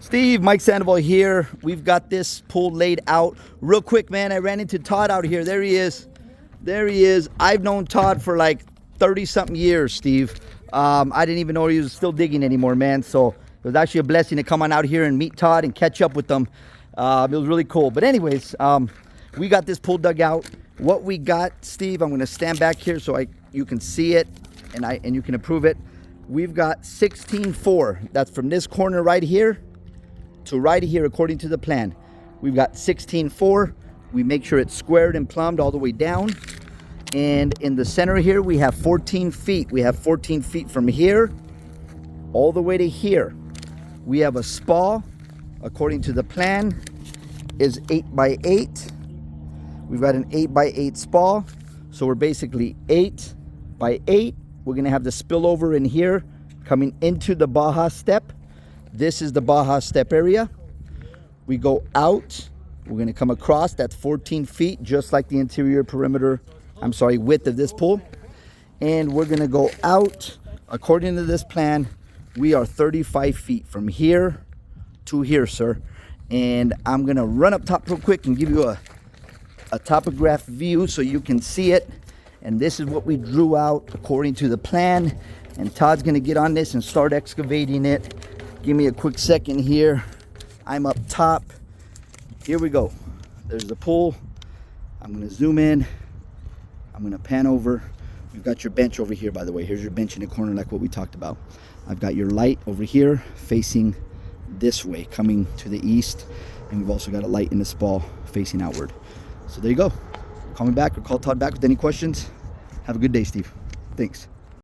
Steve, Mike Sandoval here. We've got this pool laid out. Real quick, man, I ran into Todd out here. There he is. There he is. I've known Todd for like 30-something years, Steve. I didn't even know he was still digging anymore, man. So it was actually a blessing to come on out here and meet Todd and catch up with them. It was really cool. But anyways, we got this pool dug out. What we got, Steve, I'm going to stand back here so you can see it and you can approve it. We've got 16.4. That's from this corner right here to right here according to the plan. We've got 16.4. We make sure it's squared and plumbed all the way down. And in the center here, we have 14 feet. We have 14 feet from here all the way to here. We have a spa, according to the plan, is 8 by 8. We've got an 8 by 8 spa. So we're basically 8 by 8. We're gonna have the spillover in here coming into the Baja step. This is the Baja step area. We go out, we're gonna come across, that's 14 feet, just like the interior perimeter, width of this pool. And we're gonna go out, according to this plan, we are 35 feet from here to here, sir. And I'm gonna run up top real quick and give you a topograph view so you can see it. And this is what we drew out according to the plan. And Todd's gonna get on this and start excavating it. Give me a quick second here. I'm up top. Here we go. There's the pool. I'm gonna zoom in. I'm gonna pan over. We've got your bench over here, by the way. Here's your bench in the corner like what we talked about. I've got your light over here facing this way, coming to the east. And we've also got a light in the spa facing outward. So there you go. Call me back or call Todd back with any questions. Have a good day, Steve. Thanks.